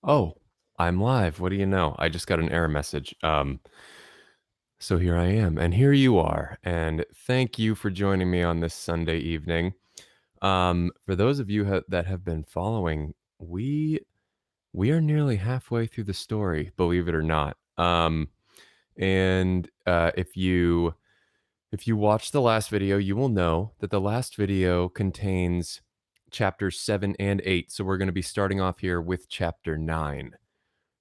Oh, I'm live. What do you know? I just got an error message. So here I am, and here you are. And thank you for joining me on this Sunday evening. For those of you that have been following, we are nearly halfway through the story, believe it or not. And if you watched the last video, you will know that the last video contains chapters 7 and 8. So we're going to be starting off here with chapter 9.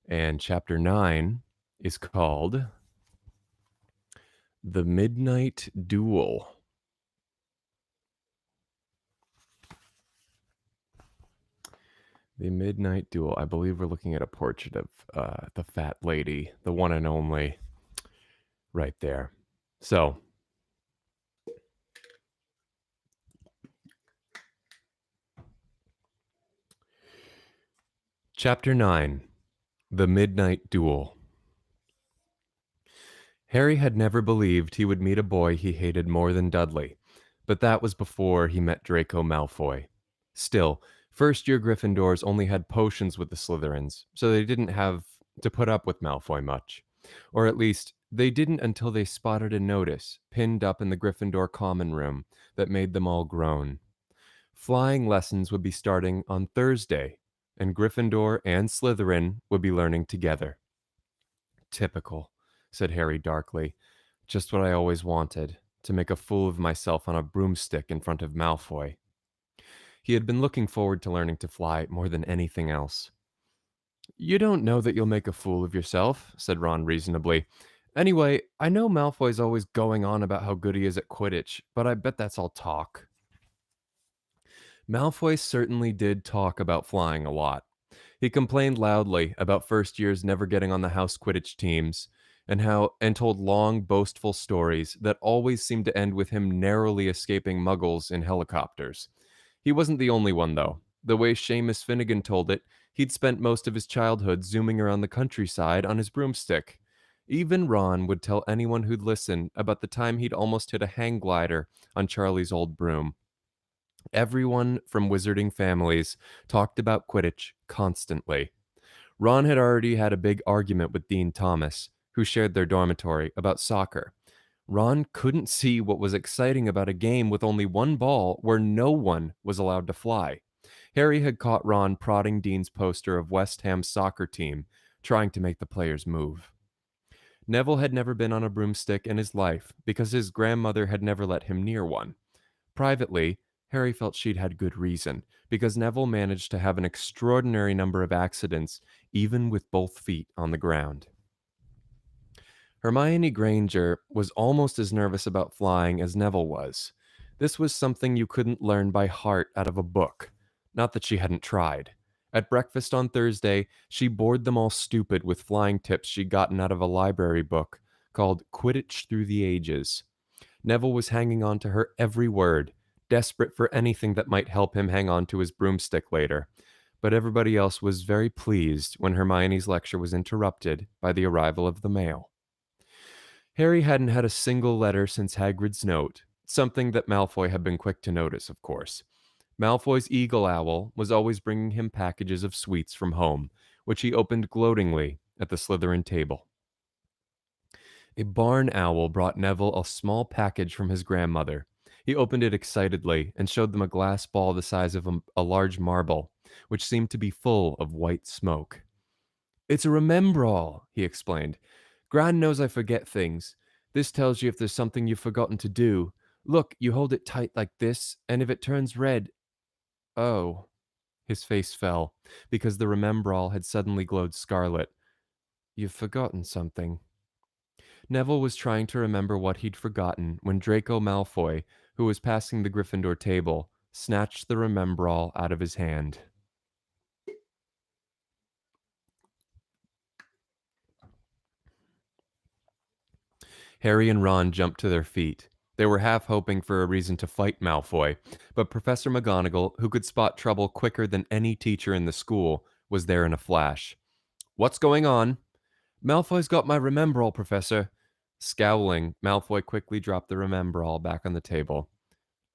And chapter 9 is called The Midnight Duel. The Midnight Duel. I believe we're looking at a portrait of the fat lady, the one and only, right there. So, chapter 9 The Midnight Duel. Harry had never believed he would meet a boy he hated more than Dudley, but that was before he met Draco Malfoy. Still, first year Gryffindors only had potions with the Slytherins, so they didn't have to put up with Malfoy much. Or at least, they didn't until they spotted a notice pinned up in the Gryffindor common room that made them all groan. Flying lessons would be starting on Thursday, and Gryffindor and Slytherin would be learning together. Typical, said Harry darkly. Just what I always wanted, to make a fool of myself on a broomstick in front of Malfoy. He had been looking forward to learning to fly more than anything else. You don't know that you'll make a fool of yourself, said Ron reasonably. Anyway, I know Malfoy's always going on about how good he is at Quidditch, but I bet that's all talk. Malfoy certainly did talk about flying a lot. He complained loudly about first years never getting on the house Quidditch teams and told long boastful stories that always seemed to end with him narrowly escaping muggles in helicopters. He wasn't the only one though. The way Seamus Finnegan told it, he'd spent most of his childhood zooming around the countryside on his broomstick. Even Ron would tell anyone who'd listen about the time he'd almost hit a hang glider on Charlie's old broom. Everyone from wizarding families talked about Quidditch constantly. Ron had already had a big argument with Dean Thomas, who shared their dormitory, about soccer. Ron couldn't see what was exciting about a game with only one ball where no one was allowed to fly. Harry had caught Ron prodding Dean's poster of West Ham's soccer team, trying to make the players move. Neville had never been on a broomstick in his life because his grandmother had never let him near one. Privately, Harry felt she'd had good reason, because Neville managed to have an extraordinary number of accidents, even with both feet on the ground. Hermione Granger was almost as nervous about flying as Neville was. This was something you couldn't learn by heart out of a book. Not that she hadn't tried. At breakfast on Thursday, she bored them all stupid with flying tips she'd gotten out of a library book called Quidditch Through the Ages. Neville was hanging on to her every word, desperate for anything that might help him hang on to his broomstick later. But everybody else was very pleased when Hermione's lecture was interrupted by the arrival of the mail. Harry hadn't had a single letter since Hagrid's note, something that Malfoy had been quick to notice, of course. Malfoy's eagle owl was always bringing him packages of sweets from home, which he opened gloatingly at the Slytherin table. A barn owl brought Neville a small package from his grandmother. He opened it excitedly and showed them a glass ball the size of a large marble, which seemed to be full of white smoke. It's a remembrall, he explained. Gran knows I forget things. This tells you if there's something you've forgotten to do. Look, you hold it tight like this, and if it turns red. Oh. His face fell, because the remembrall had suddenly glowed scarlet. You've forgotten something. Neville was trying to remember what he'd forgotten when Draco Malfoy, who was passing the Gryffindor table, snatched the remembrall out of his hand. Harry and Ron jumped to their feet. They were half hoping for a reason to fight Malfoy, but Professor McGonagall, who could spot trouble quicker than any teacher in the school, was there in a flash. What's going on? Malfoy's got my remembrall, Professor. Scowling, Malfoy quickly dropped the remembrall back on the table.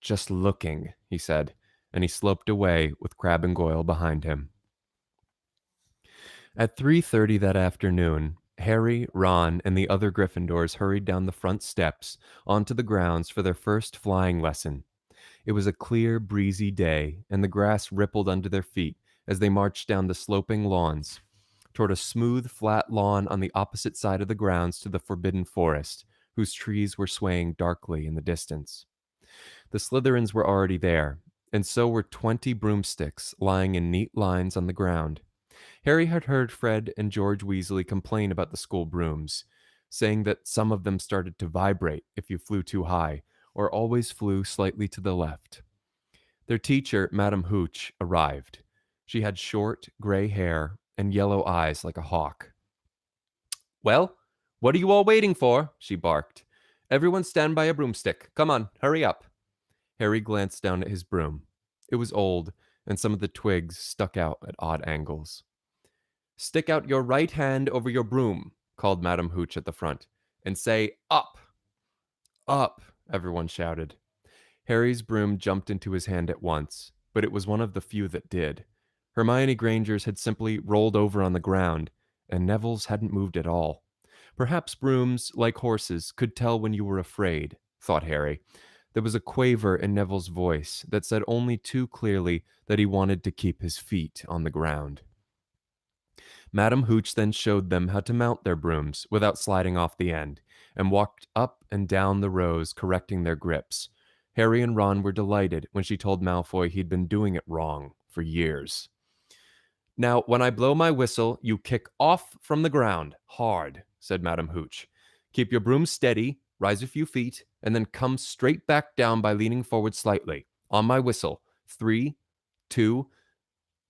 Just looking, he said, and he sloped away with Crabbe and Goyle behind him. At 3:30 that afternoon, Harry, Ron, and the other Gryffindors hurried down the front steps onto the grounds for their first flying lesson. It was a clear, breezy day, and the grass rippled under their feet as they marched down the sloping lawns toward a smooth, flat lawn on the opposite side of the grounds to the Forbidden Forest, whose trees were swaying darkly in the distance. The Slytherins were already there, and so were 20 broomsticks lying in neat lines on the ground. Harry had heard Fred and George Weasley complain about the school brooms, saying that some of them started to vibrate if you flew too high, or always flew slightly to the left. Their teacher, Madame Hooch, arrived. She had short, gray hair and yellow eyes like a hawk. Well, what are you all waiting for? She barked. Everyone stand by a broomstick. Come on, hurry up. Harry glanced down at his broom. It was old, and some of the twigs stuck out at odd angles. Stick out your right hand over your broom, called Madame Hooch at the front, and say, up! Up! Everyone shouted. Harry's broom jumped into his hand at once, but it was one of the few that did. Hermione Granger's had simply rolled over on the ground, and Neville's hadn't moved at all. Perhaps brooms, like horses, could tell when you were afraid, thought Harry. There was a quaver in Neville's voice that said only too clearly that he wanted to keep his feet on the ground. Madame Hooch then showed them how to mount their brooms without sliding off the end, and walked up and down the rows correcting their grips. Harry and Ron were delighted when she told Malfoy he'd been doing it wrong for years. Now, when I blow my whistle, you kick off from the ground, hard, said Madame Hooch. Keep your broom steady, rise a few feet, and then come straight back down by leaning forward slightly. On my whistle. 3, 2.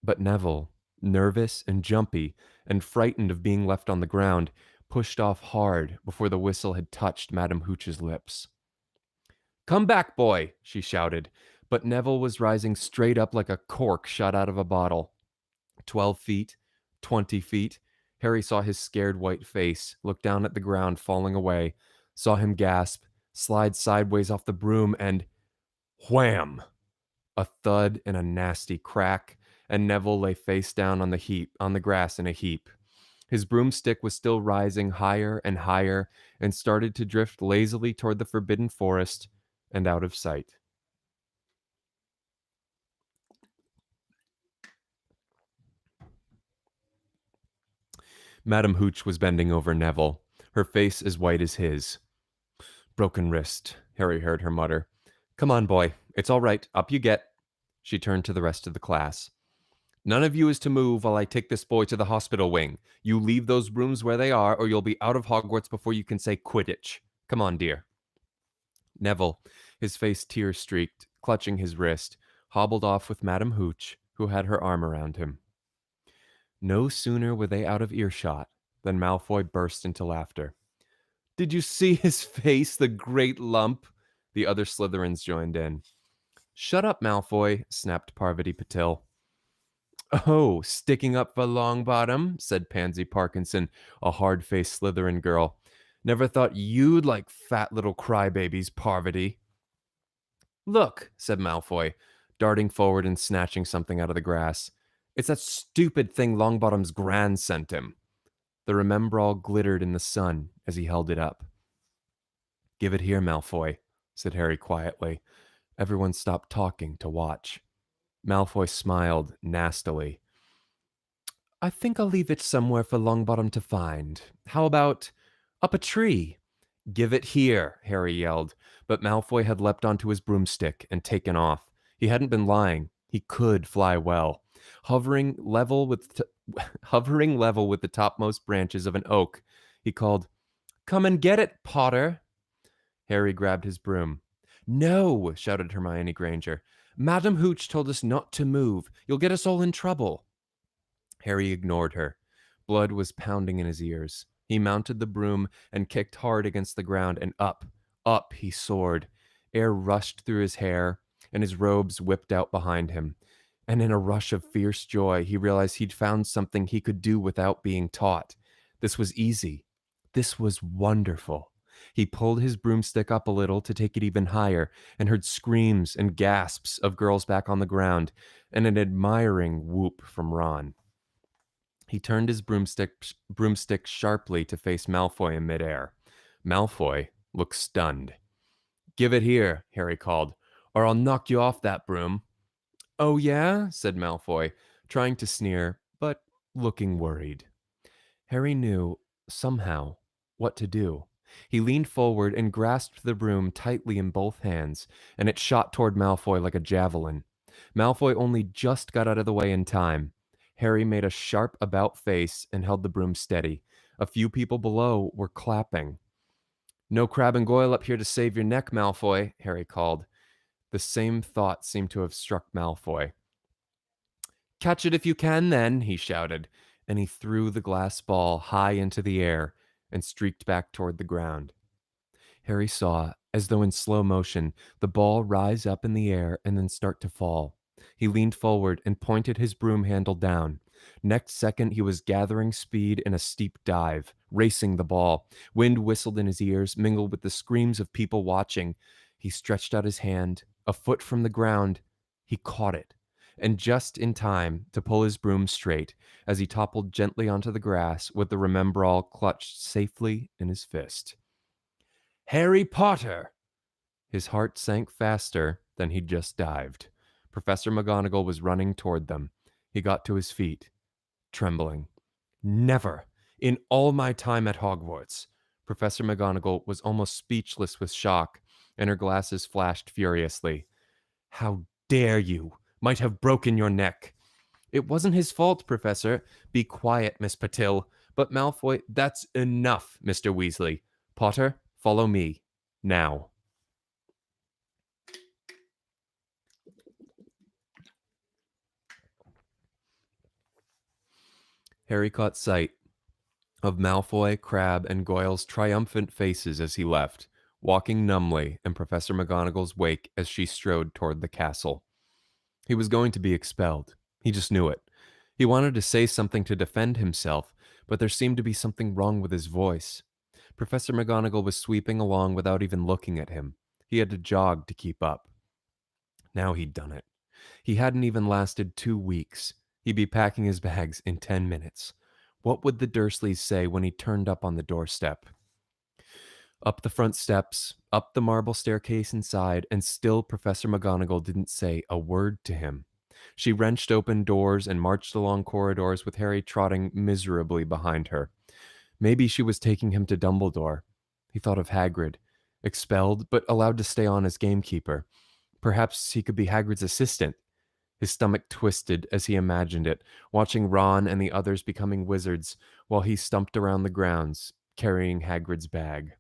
But Neville, nervous and jumpy, and frightened of being left on the ground, pushed off hard before the whistle had touched Madame Hooch's lips. Come back, boy, she shouted, but Neville was rising straight up like a cork shot out of a bottle. 12 feet, 20 feet. Harry saw his scared white face, looked down at the ground falling away, saw him gasp, slide sideways off the broom, and wham! A thud and a nasty crack, and Neville lay face down on the grass in a heap. His broomstick was still rising higher and higher and started to drift lazily toward the Forbidden Forest and out of sight. Madame Hooch was bending over Neville, her face as white as his. Broken wrist, Harry heard her mutter. Come on, boy. It's all right. Up you get. She turned to the rest of the class. None of you is to move while I take this boy to the hospital wing. You leave those brooms where they are, or you'll be out of Hogwarts before you can say Quidditch. Come on, dear. Neville, his face tear-streaked, clutching his wrist, hobbled off with Madame Hooch, who had her arm around him. No sooner were they out of earshot than Malfoy burst into laughter. Did you see his face, the great lump? The other Slytherins joined in. Shut up, Malfoy, snapped Parvati Patil. Oh, sticking up for Longbottom, said Pansy Parkinson, a hard-faced Slytherin girl. Never thought you'd like fat little crybabies, Parvati. Look, said Malfoy, darting forward and snatching something out of the grass. It's that stupid thing Longbottom's gran sent him. The Remembrall glittered in the sun as he held it up. Give it here, Malfoy, said Harry quietly. Everyone stopped talking to watch. Malfoy smiled nastily. I think I'll leave it somewhere for Longbottom to find. How about up a tree? Give it here, Harry yelled, but Malfoy had leapt onto his broomstick and taken off. He hadn't been lying. He could fly well. Hovering level with the topmost branches of an oak, he called, Come and get it, Potter. Harry grabbed his broom. No, shouted Hermione Granger. Madame Hooch told us not to move. You'll get us all in trouble. Harry ignored her. Blood was pounding in his ears. He mounted the broom and kicked hard against the ground, and up he soared. Air rushed through his hair, and his robes whipped out behind him. And in a rush of fierce joy, he realized he'd found something he could do without being taught. This was easy. This was wonderful. He pulled his broomstick up a little to take it even higher, and heard screams and gasps of girls back on the ground, and an admiring whoop from Ron. He turned his broomstick sharply to face Malfoy in midair. Malfoy looked stunned. Give it here, Harry called, or I'll knock you off that broom. Oh, yeah? Said Malfoy, trying to sneer, but looking worried. Harry knew, somehow, what to do. He leaned forward and grasped the broom tightly in both hands, and it shot toward Malfoy like a javelin. Malfoy only just got out of the way in time. Harry made a sharp about face and held the broom steady. A few people below were clapping. No Crab and Goyle up here to save your neck, Malfoy, Harry called. The same thought seemed to have struck Malfoy. Catch it if you can, then, he shouted, and he threw the glass ball high into the air and streaked back toward the ground. Harry saw, as though in slow motion, the ball rise up in the air and then start to fall. He leaned forward and pointed his broom handle down. Next second, he was gathering speed in a steep dive, racing the ball. Wind whistled in his ears, mingled with the screams of people watching. He stretched out his hand. A foot from the ground, he caught it, and just in time to pull his broom straight as he toppled gently onto the grass with the Remembrall clutched safely in his fist. Harry Potter! His heart sank faster than he'd just dived. Professor McGonagall was running toward them. He got to his feet, trembling. Never, in all my time at Hogwarts. Professor McGonagall was almost speechless with shock, and her glasses flashed furiously. How dare you! Might have broken your neck. It wasn't his fault, Professor. Be quiet, Miss Patil. But Malfoy, that's enough, Mr. Weasley. Potter, follow me. Now. Harry caught sight of Malfoy, Crabbe, and Goyle's triumphant faces as he left, walking numbly in Professor McGonagall's wake as she strode toward the castle. He was going to be expelled. He just knew it. He wanted to say something to defend himself, but there seemed to be something wrong with his voice. Professor McGonagall was sweeping along without even looking at him. He had to jog to keep up. Now he'd done it. He hadn't even lasted 2 weeks. He'd be packing his bags in 10 minutes. What would the Dursleys say when he turned up on the doorstep? Up the front steps, up the marble staircase inside, and still Professor McGonagall didn't say a word to him. She wrenched open doors and marched along corridors with Harry trotting miserably behind her. Maybe she was taking him to Dumbledore. He thought of Hagrid. Expelled, but allowed to stay on as gamekeeper. Perhaps he could be Hagrid's assistant. His stomach twisted as he imagined it, watching Ron and the others becoming wizards while he stumped around the grounds, carrying Hagrid's bag.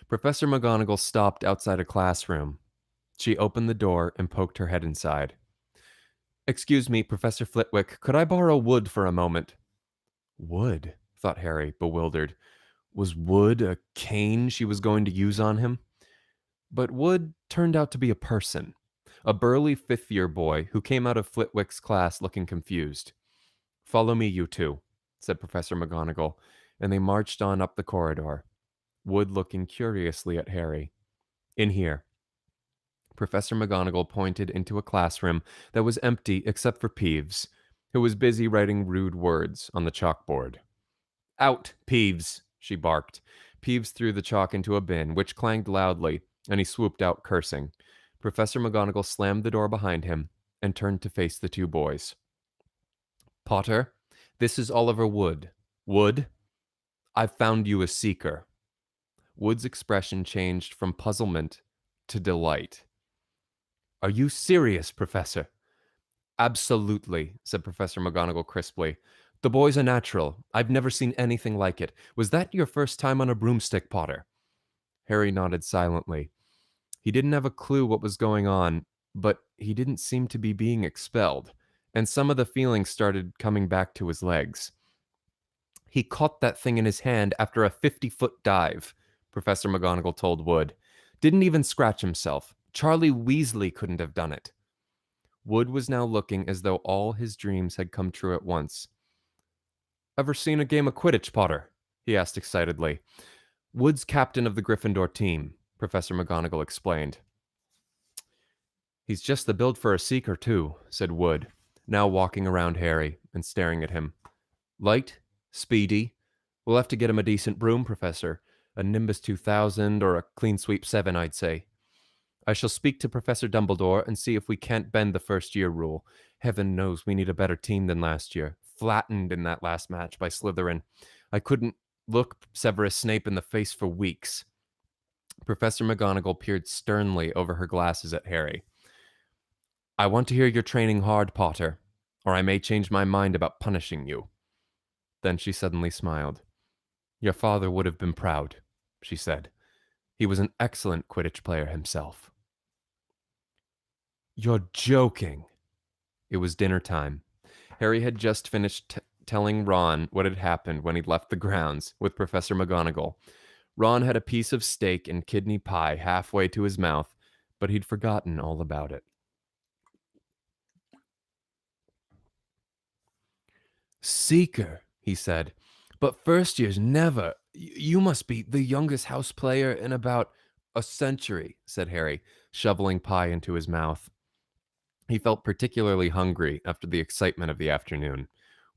Professor McGonagall stopped outside a classroom. She opened the door and poked her head inside. Excuse me, Professor Flitwick, could I borrow wood for a moment? Wood, thought Harry, bewildered. Was wood a cane she was going to use on him? But Wood turned out to be a person, a burly fifth-year boy who came out of Flitwick's class looking confused. Follow me, you two, said Professor McGonagall, and they marched on up the corridor, Wood looking curiously at Harry. In here. Professor McGonagall pointed into a classroom that was empty except for Peeves, who was busy writing rude words on the chalkboard. Out, Peeves, she barked. Peeves threw the chalk into a bin, which clanged loudly, and he swooped out cursing. Professor McGonagall slammed the door behind him and turned to face the two boys. Potter, this is Oliver Wood. Wood, I've found you a seeker. Wood's expression changed from puzzlement to delight. Are you serious, Professor? Absolutely, said Professor McGonagall crisply. The boy's a natural. I've never seen anything like it. Was that your first time on a broomstick, Potter? Harry nodded silently. He didn't have a clue what was going on, but he didn't seem to be being expelled, and some of the feelings started coming back to his legs. He caught that thing in his hand after a 50-foot dive, Professor McGonagall told Wood. Didn't even scratch himself. Charlie Weasley couldn't have done it. Wood was now looking as though all his dreams had come true at once. Ever seen a game of Quidditch, Potter? He asked excitedly. Wood's captain of the Gryffindor team, Professor McGonagall explained. He's just the build for a seeker, too, said Wood, now walking around Harry, and staring at him. Light? Speedy? We'll have to get him a decent broom, Professor. A Nimbus 2000 or a Clean Sweep 7, I'd say. I shall speak to Professor Dumbledore and see if we can't bend the first year rule. Heaven knows we need a better team than last year. Flattened in that last match by Slytherin. I couldn't look Severus Snape in the face for weeks. Professor McGonagall peered sternly over her glasses at Harry. I want to hear you're training hard, Potter, or I may change my mind about punishing you. Then she suddenly smiled. Your father would have been proud, she said. He was an excellent Quidditch player himself. You're joking. It was dinner time. Harry had just finished telling Ron what had happened when he'd left the grounds with Professor McGonagall. Ron had a piece of steak and kidney pie halfway to his mouth, but he'd forgotten all about it. Seeker, he said. But first years never. You must be the youngest house player in about a century, said Harry, shoveling pie into his mouth. He felt particularly hungry after the excitement of the afternoon.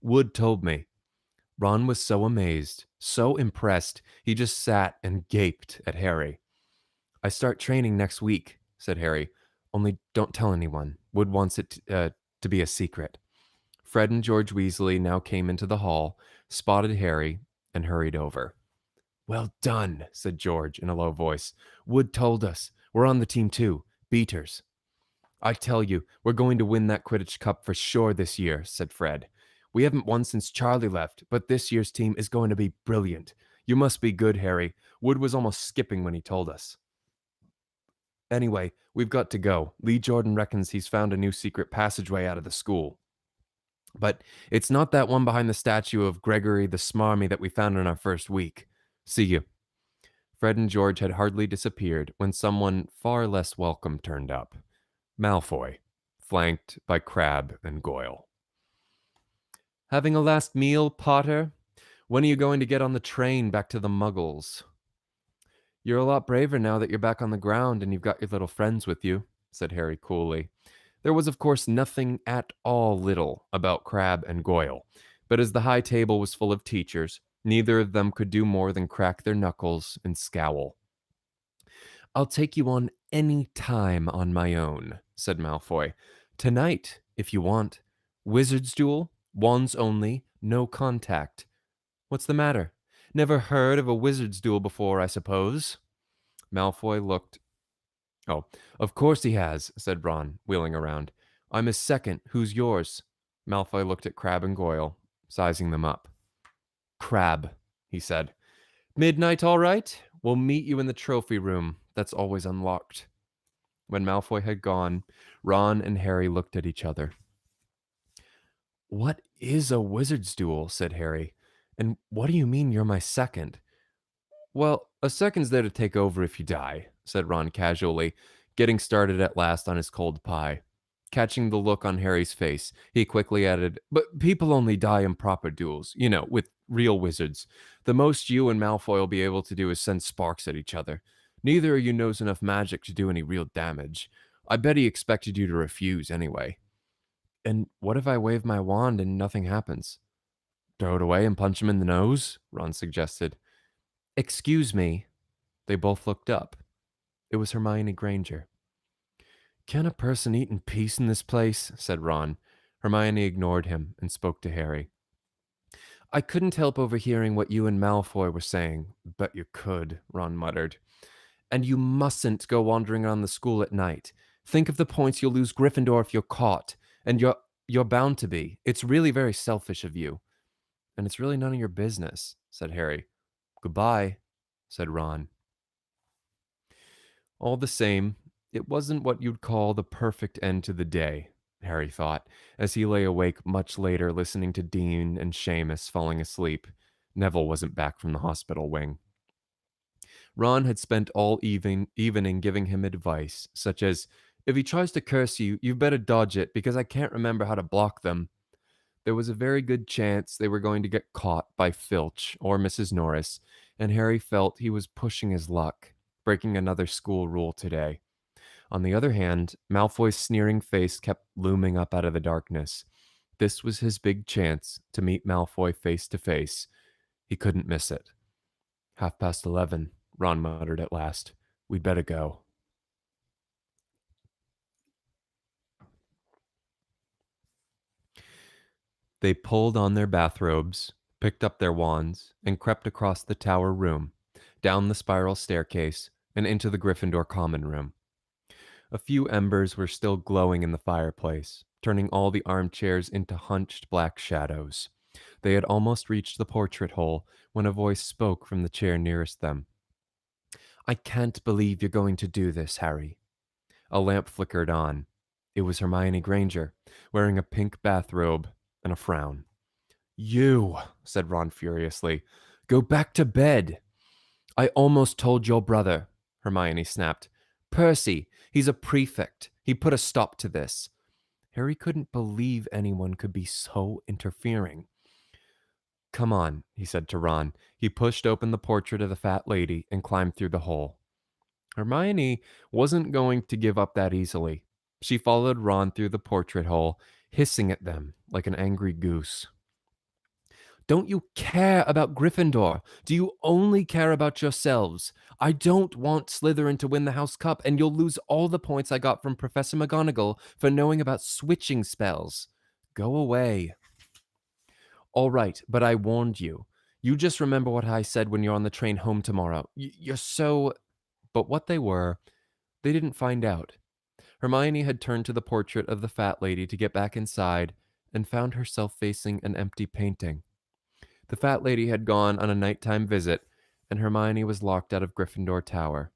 Wood told me. Ron was so amazed, so impressed, he just sat and gaped at Harry. I start training next week, said Harry. Only don't tell anyone. Wood wants it to be a secret. Fred and George Weasley now came into the hall, spotted Harry, and hurried over. Well done, said George in a low voice. Wood told us. We're on the team too. Beaters. I tell you, we're going to win that Quidditch Cup for sure this year, said Fred. We haven't won since Charlie left, but this year's team is going to be brilliant. You must be good, Harry. Wood was almost skipping when he told us. Anyway, we've got to go. Lee Jordan reckons he's found a new secret passageway out of the school. But it's not that one behind the statue of Gregory the Smarmy that we found in our first week. See you. Fred and George had hardly disappeared when someone far less welcome turned up. Malfoy, flanked by Crabbe and Goyle. Having a last meal, Potter? When are you going to get on the train back to the Muggles? You're a lot braver now that you're back on the ground and you've got your little friends with you, said Harry coolly. There was, of course, nothing at all little about Crabbe and Goyle, but as the high table was full of teachers, neither of them could do more than crack their knuckles and scowl. I'll take you on any time on my own, said Malfoy. Tonight, if you want. Wizard's duel, wands only, no contact. What's the matter? Never heard of a wizard's duel before, I suppose? Malfoy looked. Oh, of course he has, said Ron, wheeling around. I'm his second. Who's yours? Malfoy looked at Crabbe and Goyle, sizing them up. Crabbe, he said. Midnight, all right? We'll meet you in the trophy room. That's always unlocked. When Malfoy had gone, Ron and Harry looked at each other. What is a wizard's duel? Said Harry. And what do you mean you're my second? Well, a second's there to take over if you die, said Ron casually, getting started at last on his cold pie. Catching the look on Harry's face, he quickly added, but people only die in proper duels, with real wizards. The most you and Malfoy will be able to do is send sparks at each other. Neither of you knows enough magic to do any real damage. I bet he expected you to refuse anyway. And what if I wave my wand and nothing happens? Throw it away and punch him in the nose? Ron suggested. Excuse me. They both looked up. It was Hermione Granger. Can a person eat in peace in this place? Said Ron. Hermione ignored him and spoke to Harry. I couldn't help overhearing what you and Malfoy were saying. Bet you could, Ron muttered. And you mustn't go wandering around the school at night. Think of the points you'll lose Gryffindor if you're caught. And you're bound to be. It's really very selfish of you. And it's really none of your business, said Harry. Goodbye, said Ron. All the same, it wasn't what you'd call the perfect end to the day, Harry thought, as he lay awake much later listening to Dean and Seamus falling asleep. Neville wasn't back from the hospital wing. Ron had spent all evening giving him advice, such as, if he tries to curse you, you'd better dodge it because I can't remember how to block them. There was a very good chance they were going to get caught by Filch or Mrs. Norris, and Harry felt he was pushing his luck, breaking another school rule today. On the other hand, Malfoy's sneering face kept looming up out of the darkness. This was his big chance to meet Malfoy face to face. He couldn't miss it. 11:30, Ron muttered at last. We'd better go. They pulled on their bathrobes, picked up their wands, and crept across the tower room, down the spiral staircase, and into the Gryffindor common room. A few embers were still glowing in the fireplace, turning all the armchairs into hunched black shadows. They had almost reached the portrait hole when a voice spoke from the chair nearest them. I can't believe you're going to do this, Harry. A lamp flickered on. It was Hermione Granger, wearing a pink bathrobe and a frown. You, said Ron furiously, go back to bed. I almost told your brother, Hermione snapped. Percy, he's a prefect. He put a stop to this. Harry couldn't believe anyone could be so interfering. Come on, he said to Ron. He pushed open the portrait of the fat lady and climbed through the hole. Hermione wasn't going to give up that easily. She followed Ron through the portrait hole, hissing at them like an angry goose. Don't you care about Gryffindor? Do you only care about yourselves? I don't want Slytherin to win the House Cup, and you'll lose all the points I got from Professor McGonagall for knowing about switching spells. Go away. All right, but I warned you. You just remember what I said when you're on the train home tomorrow. You're so... But what they were, they didn't find out. Hermione had turned to the portrait of the fat lady to get back inside and found herself facing an empty painting. The fat lady had gone on a nighttime visit, and Hermione was locked out of Gryffindor Tower.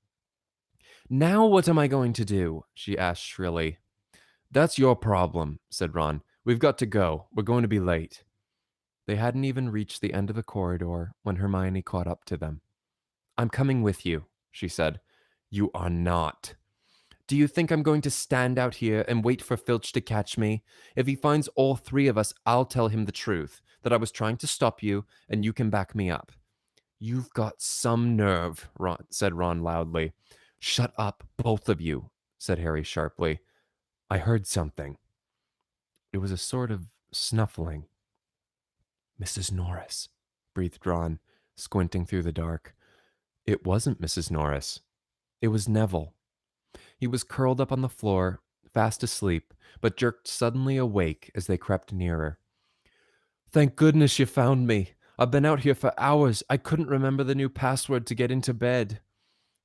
Now what am I going to do? She asked shrilly. That's your problem, said Ron. We've got to go. We're going to be late. They hadn't even reached the end of the corridor when Hermione caught up to them. I'm coming with you, she said. You are not. Do you think I'm going to stand out here and wait for Filch to catch me? If he finds all three of us, I'll tell him the truth, that I was trying to stop you, and you can back me up. You've got some nerve, said Ron loudly. Shut up, both of you, said Harry sharply. I heard something. It was a sort of snuffling. Mrs. Norris, breathed Ron, squinting through the dark. It wasn't Mrs. Norris. It was Neville. He was curled up on the floor, fast asleep, but jerked suddenly awake as they crept nearer. Thank goodness you found me. I've been out here for hours. I couldn't remember the new password to get into bed.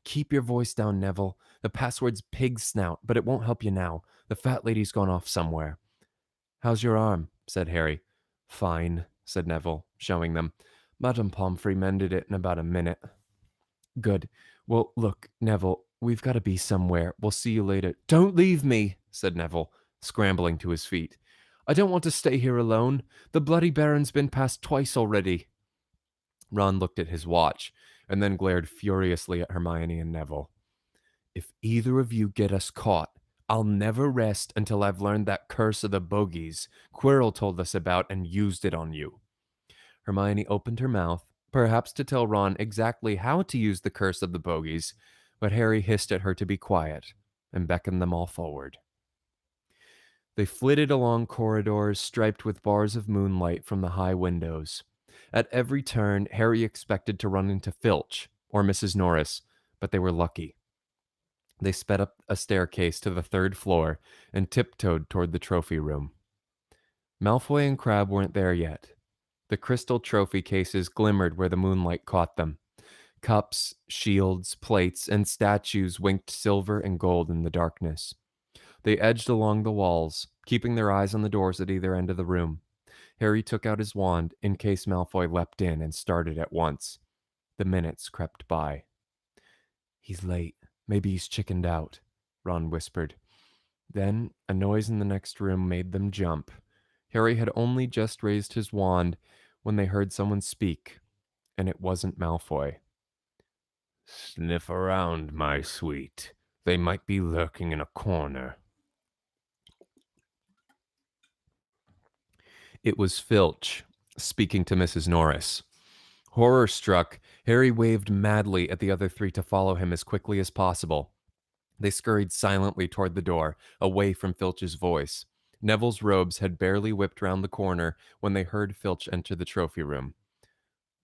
Keep your voice down, Neville. The password's pig snout, but it won't help you now. The fat lady's gone off somewhere. How's your arm? Said Harry. Fine, said Neville, showing them. Madame Pomfrey mended it in about a minute. Good. Well, look, Neville, we've got to be somewhere. We'll see you later. Don't leave me, said Neville, scrambling to his feet. I don't want to stay here alone. The Bloody Baron's been past twice already. Ron looked at his watch and then glared furiously at Hermione and Neville. If either of you get us caught, I'll never rest until I've learned that curse of the bogies Quirrell told us about and used it on you. Hermione opened her mouth, perhaps to tell Ron exactly how to use the curse of the bogies, but Harry hissed at her to be quiet and beckoned them all forward. They flitted along corridors striped with bars of moonlight from the high windows. At every turn, Harry expected to run into Filch or Mrs. Norris, but they were lucky. They sped up a staircase to the third floor and tiptoed toward the trophy room. Malfoy and Crabbe weren't there yet. The crystal trophy cases glimmered where the moonlight caught them. Cups, shields, plates, and statues winked silver and gold in the darkness. They edged along the walls, keeping their eyes on the doors at either end of the room. Harry took out his wand in case Malfoy leapt in and started at once. The minutes crept by. He's late. Maybe he's chickened out, Ron whispered. Then a noise in the next room made them jump. Harry had only just raised his wand when they heard someone speak, and it wasn't Malfoy. Sniff around, my sweet. They might be lurking in a corner. It was Filch, speaking to Mrs. Norris. Horror-struck, Harry waved madly at the other three to follow him as quickly as possible. They scurried silently toward the door, away from Filch's voice. Neville's robes had barely whipped round the corner when they heard Filch enter the trophy room.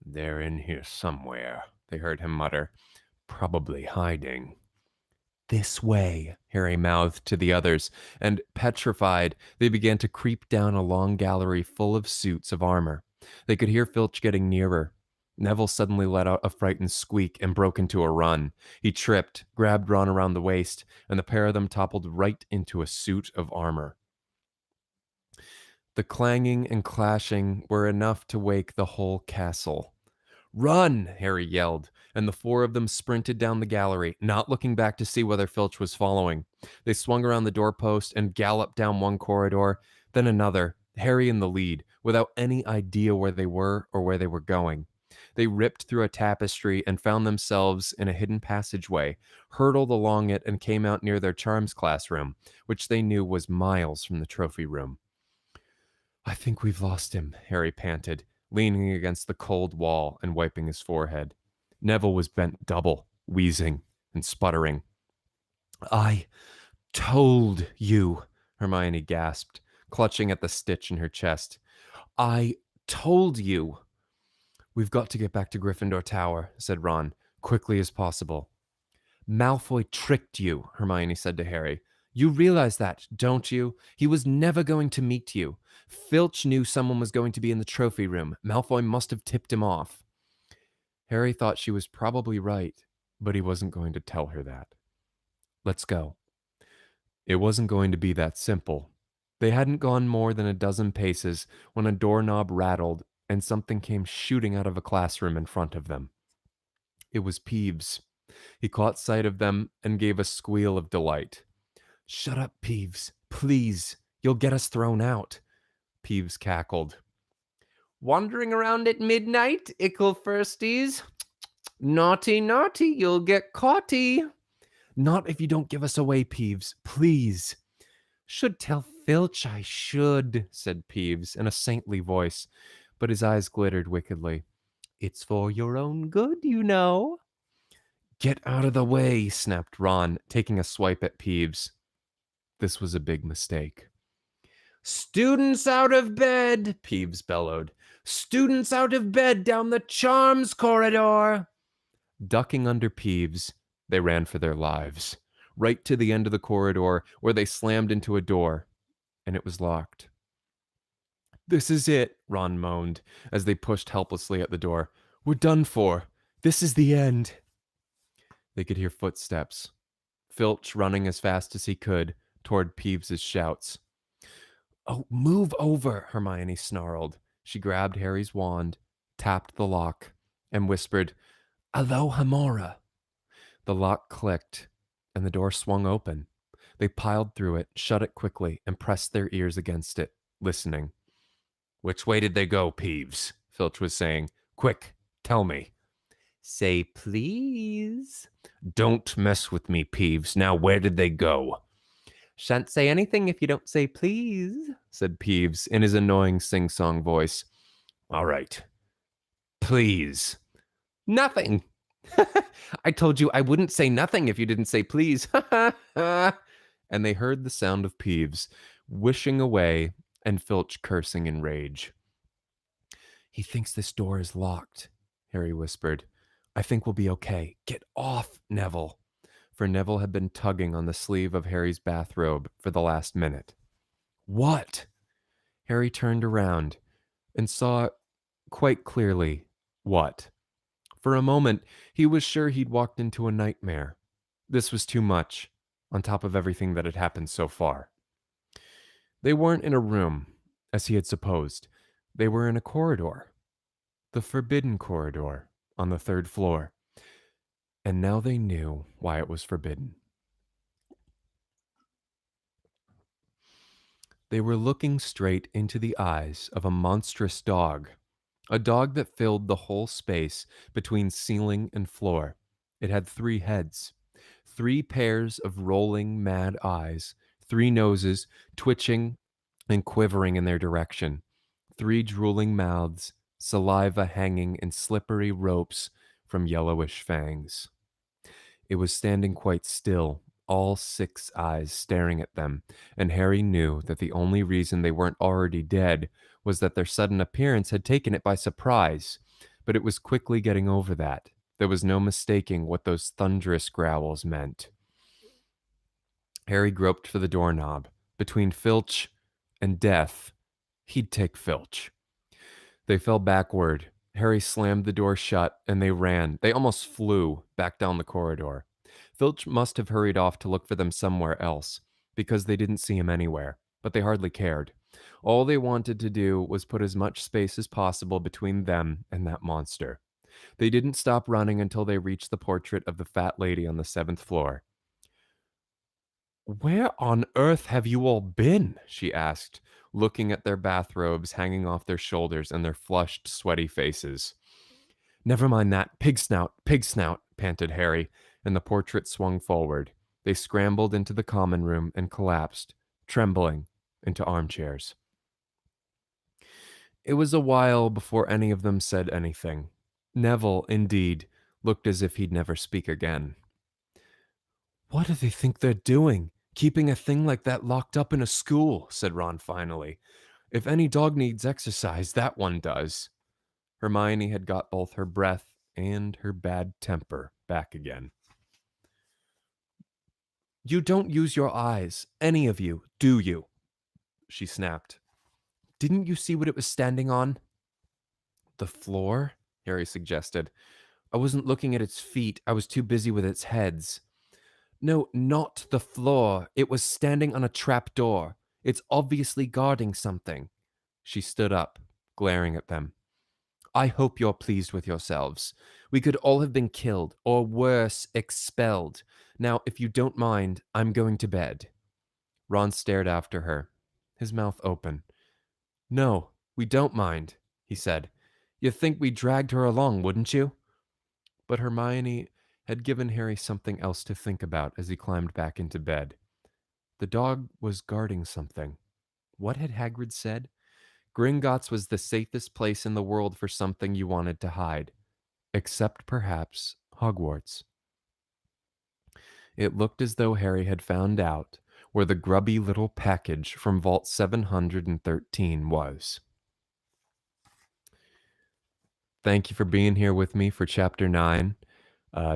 They're in here somewhere, they heard him mutter. Probably hiding. This way, Harry mouthed to the others, and petrified, they began to creep down a long gallery full of suits of armor. They could hear Filch getting nearer. Neville suddenly let out a frightened squeak and broke into a run. He tripped, grabbed Ron around the waist, and the pair of them toppled right into a suit of armor. The clanging and clashing were enough to wake the whole castle. Run! Harry yelled, and the four of them sprinted down the gallery, not looking back to see whether Filch was following. They swung around the doorpost and galloped down one corridor, then another, Harry in the lead, without any idea where they were or where they were going. They ripped through a tapestry and found themselves in a hidden passageway, hurtled along it, and came out near their charms classroom, which they knew was miles from the trophy room. I think we've lost him, Harry panted, leaning against the cold wall and wiping his forehead. Neville was bent double, wheezing and sputtering. I told you, Hermione gasped, clutching at the stitch in her chest. I told you. We've got to get back to Gryffindor Tower, said Ron, quickly as possible. Malfoy tricked you, Hermione said to Harry. You realize that, don't you? He was never going to meet you. Filch knew someone was going to be in the trophy room. Malfoy must have tipped him off. Harry thought she was probably right, but he wasn't going to tell her that. Let's go. It wasn't going to be that simple. They hadn't gone more than a dozen paces when a doorknob rattled and something came shooting out of a classroom in front of them. It was Peeves. He caught sight of them and gave a squeal of delight. Shut up, Peeves. Please. You'll get us thrown out. Peeves cackled. Wandering around at midnight, ickle firsties? Naughty, naughty, you'll get caughty. Not if you don't give us away, Peeves. Please. Should tell Filch I should, said Peeves in a saintly voice, but his eyes glittered wickedly. It's for your own good, you know. Get out of the way, snapped Ron, taking a swipe at Peeves. This was a big mistake. Students out of bed, Peeves bellowed. Students out of bed down the charms corridor. Ducking under Peeves, they ran for their lives, right to the end of the corridor where they slammed into a door, and it was locked. This is it, Ron moaned as they pushed helplessly at the door. We're done for. This is the end. They could hear footsteps. Filch running as fast as he could toward Peeves's shouts. Oh, move over, Hermione snarled. She grabbed Harry's wand, tapped the lock, and whispered, Alohomora. The lock clicked, and the door swung open. They piled through it, shut it quickly, and pressed their ears against it, listening. Which way did they go, Peeves? Filch was saying. Quick, tell me. Say please. Don't mess with me, Peeves. Now, where did they go? Shan't say anything if you don't say please, said Peeves in his annoying sing-song voice. All right. Please. Nothing. I told you I wouldn't say nothing if you didn't say please. And they heard the sound of Peeves wishing away and Filch cursing in rage. He thinks this door is locked, Harry whispered. I think we'll be okay. Get off, Neville. For Neville had been tugging on the sleeve of Harry's bathrobe for the last minute. What? Harry turned around and saw quite clearly what. For a moment, he was sure he'd walked into a nightmare. This was too much, on top of everything that had happened so far. They weren't in a room, as he had supposed. They were in a corridor. The forbidden corridor on the third floor. And now they knew why it was forbidden. They were looking straight into the eyes of a monstrous dog, a dog that filled the whole space between ceiling and floor. It had 3 heads, 3 pairs of rolling, mad eyes, 3 noses twitching and quivering in their direction, 3 drooling mouths, saliva hanging in slippery ropes from yellowish fangs. It was standing quite still all six eyes staring at them, and Harry knew that the only reason they weren't already dead was that their sudden appearance had taken it by surprise. But it was quickly getting over that. There was no mistaking what those thunderous growls meant. Harry groped for the doorknob. Between Filch and death, he'd take Filch. They fell backward. Harry slammed the door shut, and they ran. They almost flew back down the corridor. Filch must have hurried off to look for them somewhere else, because they didn't see him anywhere, but they hardly cared. All they wanted to do was put as much space as possible between them and that monster. They didn't stop running until they reached the portrait of the fat lady on the seventh floor. "Where on earth have you all been?" she asked, looking at their bathrobes hanging off their shoulders and their flushed, sweaty faces. "Never mind that. Pig snout, pig snout," panted Harry, and the portrait swung forward. They scrambled into the common room and collapsed, trembling, into armchairs. It was a while before any of them said anything. Neville, indeed, looked as if he'd never speak again. "What do they think they're doing? Keeping a thing like that locked up in a school," said Ron finally. "If any dog needs exercise, that one does." Hermione had got both her breath and her bad temper back again. "You don't use your eyes, any of you, do you?" she snapped. "Didn't you see what it was standing on?" "The floor?" Harry suggested. "I wasn't looking at its feet. I was too busy with its heads." "No, not the floor. It was standing on a trap door. It's obviously guarding something." She stood up, glaring at them. "I hope you're pleased with yourselves. We could all have been killed, or worse, expelled. Now, if you don't mind, I'm going to bed." Ron stared after her, his mouth open. "No, we don't mind," he said. "You'd think we dragged her along, wouldn't you?" But Hermione had given Harry something else to think about as he climbed back into bed. The dog was guarding something. What had Hagrid said? Gringotts was the safest place in the world for something you wanted to hide. Except perhaps Hogwarts. It looked as though Harry had found out where the grubby little package from Vault 713 was. Thank you for being here with me for Chapter 9.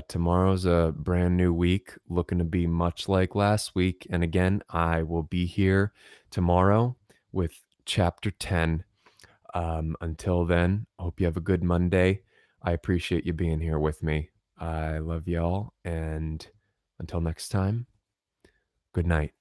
Tomorrow's a brand new week, looking to be much like last week. And again, I will be here tomorrow with Chapter 10. Until then, I hope you have a good Monday. I appreciate you being here with me. I love y'all. And until next time, good night.